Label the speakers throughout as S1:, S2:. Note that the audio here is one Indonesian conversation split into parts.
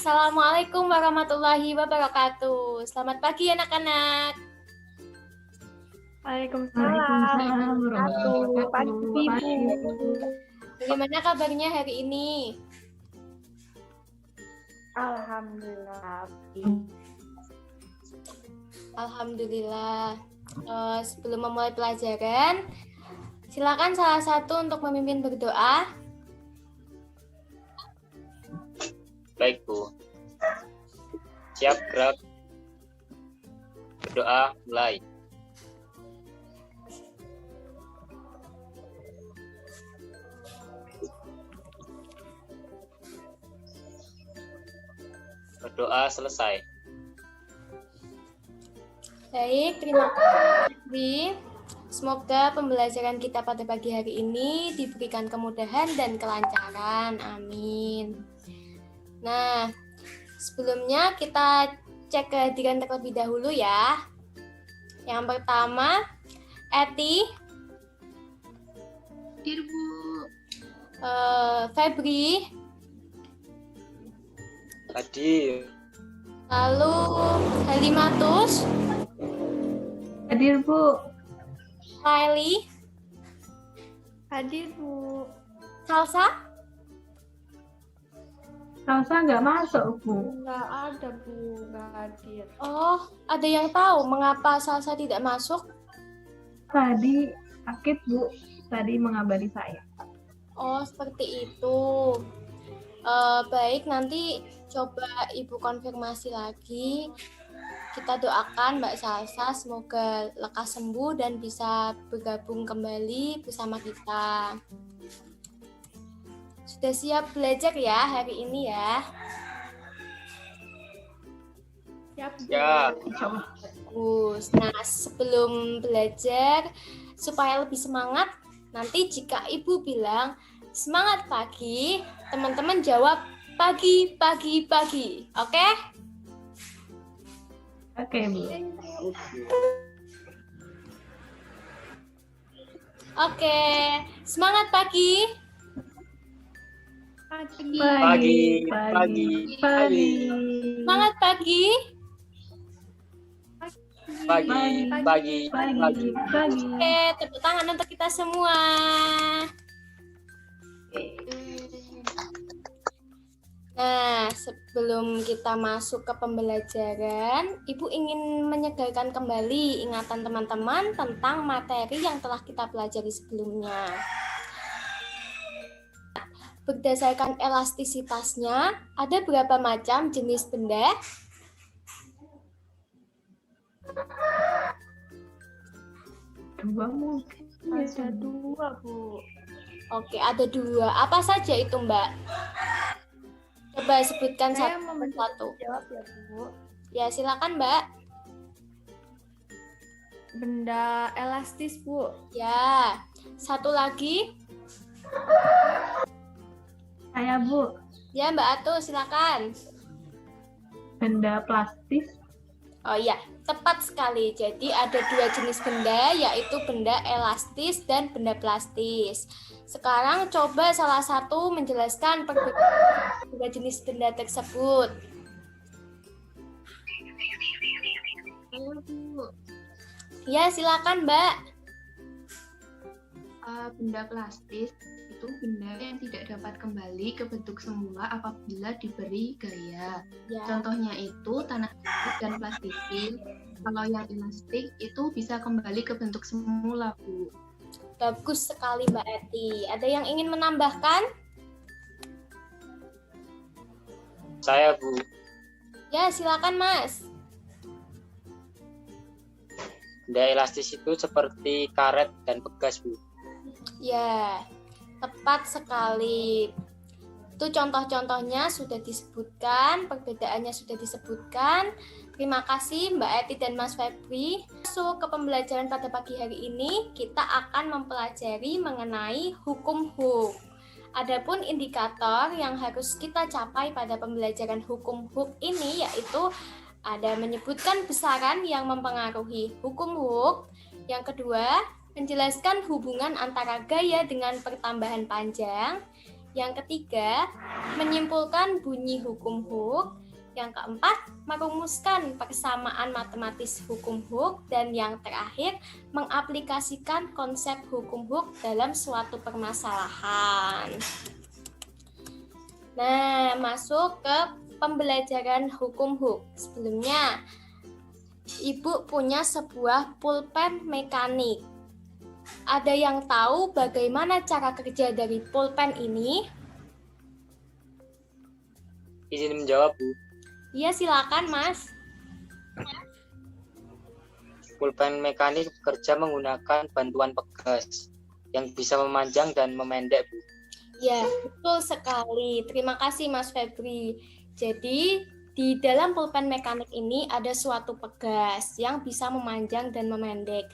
S1: Assalamualaikum warahmatullahi wabarakatuh. Selamat pagi anak-anak.
S2: Waalaikumsalam warahmatullahi wabarakatuh.
S1: Bagaimana kabarnya hari ini?
S2: Alhamdulillah.
S1: Alhamdulillah. Sebelum memulai pelajaran, silakan salah satu untuk memimpin berdoa.
S3: Baik, Bu. Siap, gerak. Berdoa, mulai. Berdoa selesai.
S1: Baik, terima kasih. Semoga pembelajaran kita pada pagi hari ini diberikan kemudahan dan kelancaran. Amin. Nah, sebelumnya kita cek kehadiran terlebih dahulu ya. Yang pertama, Eti.
S4: Hadir, Bu.
S1: Febri.
S3: Hadir.
S1: Lalu Halimatus.
S2: Hadir, Bu.
S1: Laili.
S2: Hadir, Bu.
S1: Salsa.
S2: Salsa nggak masuk, Bu.
S4: Nggak ada, Bu. Nggak hadir.
S1: Oh, ada yang tahu mengapa Salsa tidak masuk?
S2: Tadi sakit, Bu. Tadi mengabari saya.
S1: Oh, seperti itu. Baik, nanti coba Ibu konfirmasi lagi. Kita doakan Mbak Salsa semoga lekas sembuh dan bisa bergabung kembali bersama kita. Sudah siap belajar ya hari ini ya?
S4: Siap, Bu.
S3: Ya.
S1: Bagus. Nah, sebelum belajar, supaya lebih semangat, nanti jika Ibu bilang semangat pagi, teman-teman jawab pagi, pagi, pagi. Oke?
S2: Oke, Bu.
S1: Oke. Semangat pagi.
S4: Pagi.
S3: Pagi.
S1: Semangat pagi.
S3: Pagi.
S1: Oke, tepuk tangan untuk kita semua. Nah, sebelum kita masuk ke pembelajaran, Ibu ingin menyegarkan kembali ingatan teman-teman tentang materi yang telah kita pelajari sebelumnya. Berdasarkan elastisitasnya, ada berapa macam jenis benda?
S2: Dua mungkin.
S4: Ada dua, Bu.
S1: Oke, ada dua. Apa saja itu, Mbak? Coba sebutkan
S4: Saya
S1: satu
S4: mau
S1: persatu.
S4: jawab ya, Bu.
S1: Ya, silakan, Mbak.
S4: Benda elastis, Bu.
S1: Ya, satu lagi.
S2: Saya, Bu.
S1: Ya, Mbak Atu, silakan.
S2: Benda plastis.
S1: Oh iya, tepat sekali. Jadi ada dua jenis benda, yaitu benda elastis dan benda plastis. Sekarang coba salah satu menjelaskan perbedaan dua jenis benda tersebut.
S4: Halo, Bu.
S1: Ya, silakan, Mbak.
S4: Benda plastis itu benda yang tidak dapat kembali ke bentuk semula apabila diberi gaya.
S1: Ya,
S4: Contohnya itu tanah liat dan plastikin. Kalau yang elastik itu bisa kembali ke bentuk semula, Bu.
S1: bagus sekali, Mbak Eti. Ada yang ingin menambahkan?
S3: Saya, Bu.
S1: Ya, silakan, Mas.
S3: Benda elastis itu seperti karet dan pegas, Bu.
S1: Ya, tepat sekali. Itu contoh-contohnya sudah disebutkan, perbedaannya sudah disebutkan. Terima kasih Mbak Eti dan Mas Febri. Masuk ke pembelajaran pada pagi hari ini, kita akan mempelajari mengenai hukum Hooke. Adapun indikator yang harus kita capai pada pembelajaran hukum Hooke ini yaitu ada menyebutkan besaran yang mempengaruhi hukum Hooke. Yang kedua, menjelaskan hubungan antara gaya dengan pertambahan panjang. Yang ketiga, menyimpulkan bunyi hukum hook. Yang keempat, merumuskan persamaan matematis hukum hook. Dan yang terakhir, mengaplikasikan konsep hukum hook dalam suatu permasalahan. Nah, masuk ke pembelajaran hukum hook. Sebelumnya, Ibu punya sebuah pulpen mekanik. Ada yang tahu bagaimana cara kerja dari pulpen ini?
S3: Izin menjawab, Bu.
S1: Iya, silakan, Mas.
S3: Pulpen mekanik bekerja menggunakan bantuan pegas yang bisa memanjang dan memendek, Bu.
S1: Ya, betul sekali. Terima kasih, Mas Febri. Jadi, di dalam pulpen mekanik ini ada suatu pegas yang bisa memanjang dan memendek.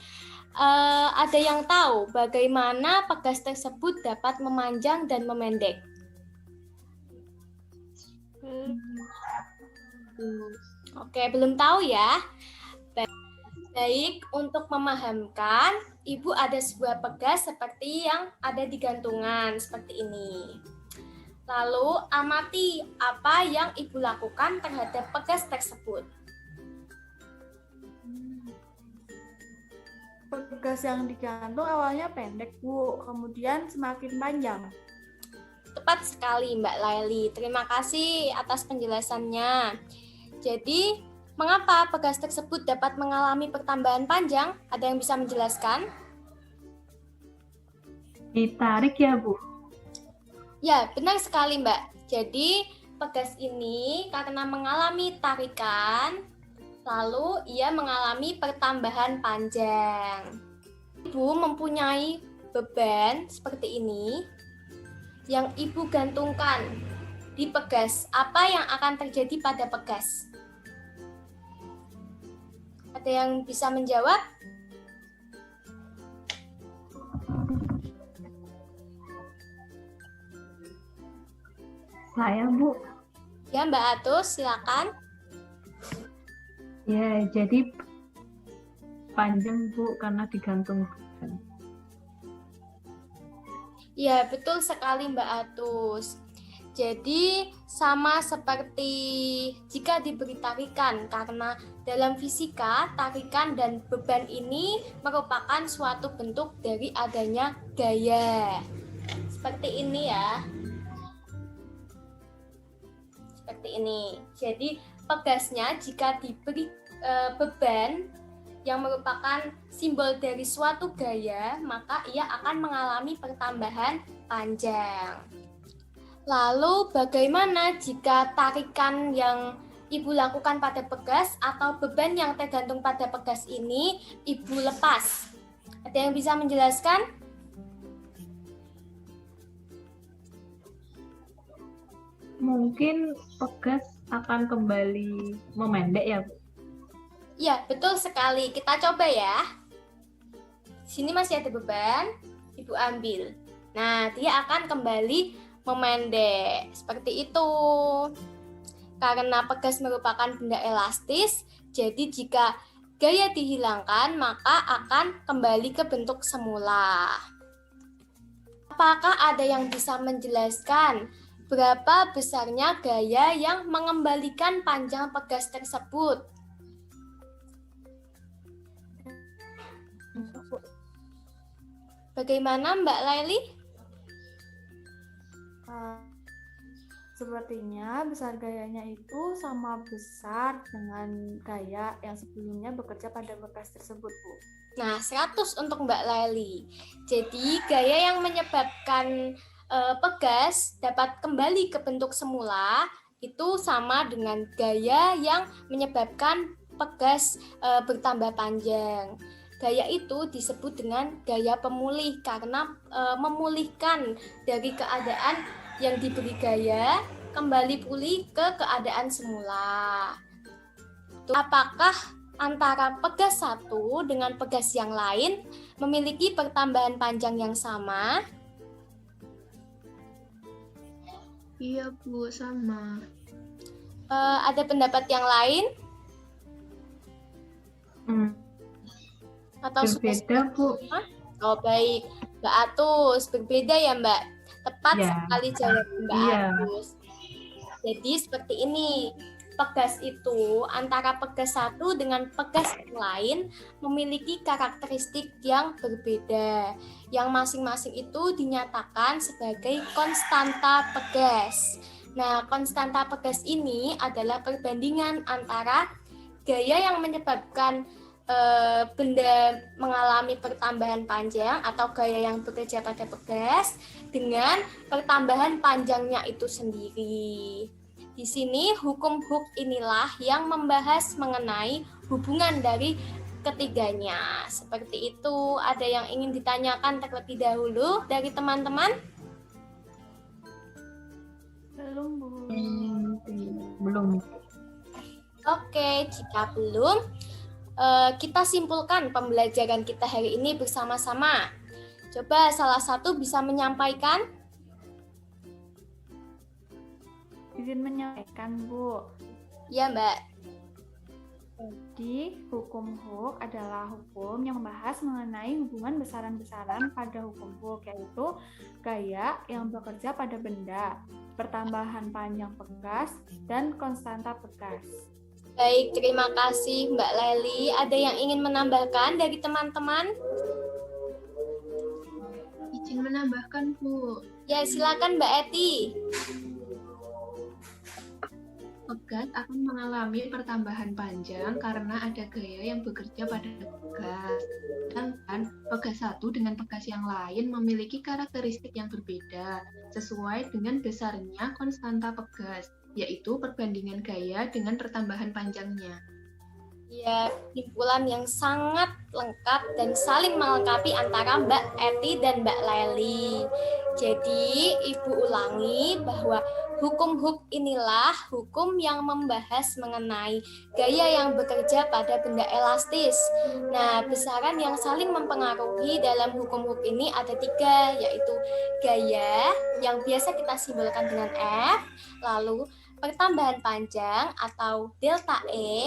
S1: Ada yang tahu bagaimana pegas tersebut dapat memanjang dan memendek? Oke, belum tahu ya. Baik, untuk memahamkan, Ibu ada sebuah pegas seperti yang ada di gantungan, seperti ini. Lalu, amati apa yang Ibu lakukan terhadap pegas tersebut.
S5: Pegas yang digantung awalnya pendek, Bu, kemudian semakin panjang.
S1: Tepat sekali, Mbak Laili. Terima kasih atas penjelasannya. Jadi, mengapa pegas tersebut dapat mengalami pertambahan panjang? Ada yang bisa menjelaskan?
S2: Ditarik ya, Bu?
S1: Ya, benar sekali, Mbak. Jadi, pegas ini karena mengalami tarikan, lalu ia mengalami pertambahan panjang. Ibu mempunyai beban seperti ini yang Ibu gantungkan di pegas. Apa yang akan terjadi pada pegas? Ada yang bisa menjawab?
S2: Saya, Bu.
S1: Ya, Mbak Atus, silakan.
S2: Ya, jadi panjang, Bu, karena digantung.
S1: Ya, betul sekali, Mbak Atus. Jadi, sama seperti jika diberi tarikan, karena dalam fisika, tarikan dan beban ini merupakan suatu bentuk dari adanya gaya. Seperti ini ya. Seperti ini. Jadi, pegasnya jika diberi beban yang merupakan simbol dari suatu gaya, maka ia akan mengalami pertambahan panjang. Lalu bagaimana jika tarikan yang Ibu lakukan pada pegas atau beban yang tergantung pada pegas ini Ibu lepas? Ada yang bisa menjelaskan?
S2: Mungkin pegas akan kembali memendek ya, Bu?
S1: Ya, betul sekali. Kita coba ya. Sini masih ada beban, Ibu ambil. Nah, dia akan kembali memendek. Seperti itu. Karena pegas merupakan benda elastis, jadi jika gaya dihilangkan, maka akan kembali ke bentuk semula. Apakah ada yang bisa menjelaskan berapa besarnya gaya yang mengembalikan panjang pegas tersebut? Bagaimana, Mbak Laili?
S5: Sepertinya besar gayanya itu sama besar dengan gaya yang sebelumnya bekerja pada bekas tersebut, Bu.
S1: Nah, 100 untuk Mbak Laili. Jadi, gaya yang menyebabkan pegas dapat kembali ke bentuk semula itu sama dengan gaya yang menyebabkan pegas bertambah panjang. Gaya itu disebut dengan gaya pemulih karena memulihkan dari keadaan yang diberi gaya kembali pulih ke keadaan semula. Apakah antara pegas satu dengan pegas yang lain memiliki pertambahan panjang yang sama?
S4: Iya, Bu, sama.
S1: Ada pendapat yang lain? Atau
S2: Berbeda, Bu.
S1: Oh, baik. Mbak Atus, berbeda ya, Mbak. Tepat
S2: Ya.
S1: sekali jawab Mbak
S2: Iya.
S1: Agus. Jadi seperti ini. Pegas itu antara pegas satu dengan pegas yang lain memiliki karakteristik yang berbeda. Yang masing-masing itu dinyatakan sebagai konstanta pegas. Nah, konstanta pegas ini adalah perbandingan antara gaya yang menyebabkan benda mengalami pertambahan panjang atau gaya yang bekerja pada pegas dengan pertambahan panjangnya itu sendiri. Di sini hukum Hooke inilah yang membahas mengenai hubungan dari ketiganya. Seperti itu, ada yang ingin ditanyakan terlebih dahulu dari teman-teman?
S5: Belum, Bu.
S2: Belum.
S1: Oke, jika belum, kita simpulkan pembelajaran kita hari ini bersama-sama. Coba salah satu bisa menyampaikan.
S5: Izin menyampaikan, Bu.
S1: Ya, Mbak.
S5: Jadi, hukum Hooke adalah hukum yang membahas mengenai hubungan besaran-besaran pada hukum Hooke, yaitu gaya yang bekerja pada benda, pertambahan panjang pegas, dan konstanta pegas.
S1: Baik, terima kasih Mbak Leli. Ada yang ingin menambahkan dari teman-teman?
S4: Izin menambahkan, Bu.
S1: Ya, silakan Mbak Eti.
S4: Pegas akan mengalami pertambahan panjang karena ada gaya yang bekerja pada pegas. Sedangkan pegas satu dengan pegas yang lain memiliki karakteristik yang berbeda sesuai dengan besarnya konstanta pegas, yaitu perbandingan gaya dengan pertambahan panjangnya.
S1: Ya, kesimpulan yang sangat lengkap dan saling melengkapi antara Mbak Eti dan Mbak Leli. Jadi, Ibu ulangi bahwa hukum Hooke inilah hukum yang membahas mengenai gaya yang bekerja pada benda elastis. Nah, besaran yang saling mempengaruhi dalam hukum Hooke ini ada 3, yaitu gaya yang biasa kita simbolkan dengan F, lalu pertambahan panjang atau delta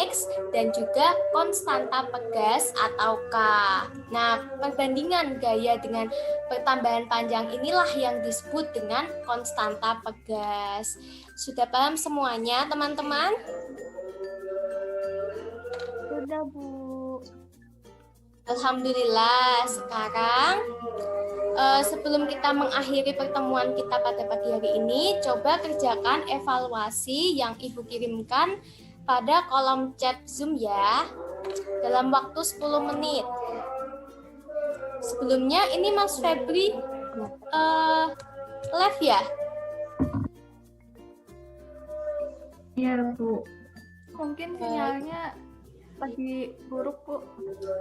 S1: X, dan juga konstanta pegas atau K. Nah, perbandingan gaya dengan pertambahan panjang inilah yang disebut dengan konstanta pegas. Sudah paham semuanya, teman-teman?
S5: Sudah, Bu.
S1: Alhamdulillah. Sekarang sebelum kita mengakhiri pertemuan kita pada pagi hari ini, coba kerjakan evaluasi yang Ibu kirimkan pada kolom chat Zoom ya, dalam waktu 10 menit. Sebelumnya ini Mas Febri live ya?
S2: Iya, Bu.
S5: Mungkin sinyalnya lagi buruk, Bu.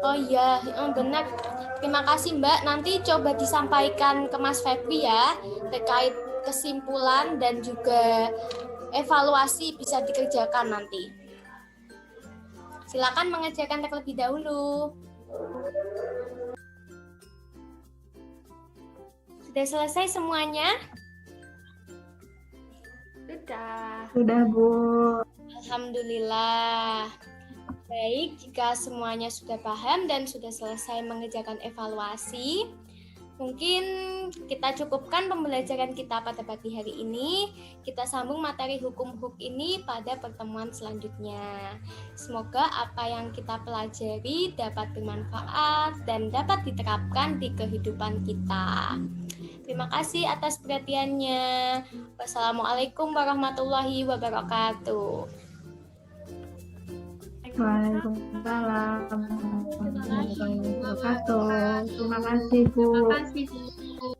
S1: Oh iya, benar. Terima kasih Mbak. Nanti coba disampaikan ke Mas Febri ya, terkait kesimpulan dan juga evaluasi bisa dikerjakan nanti. Silakan mengerjakan terlebih dahulu. Sudah selesai semuanya?
S2: Sudah, Bu.
S1: Alhamdulillah. Baik, jika semuanya sudah paham dan sudah selesai mengerjakan evaluasi, mungkin kita cukupkan pembelajaran kita pada pagi hari ini. Kita sambung materi hukum Hooke ini pada pertemuan selanjutnya. Semoga apa yang kita pelajari dapat bermanfaat dan dapat diterapkan di kehidupan kita. Terima kasih atas perhatiannya. Wassalamualaikum warahmatullahi wabarakatuh.
S2: Waalaikumsalam warahmatullahi wabarakatuh. Terima kasih, Bu.
S4: Terima kasih, Bu.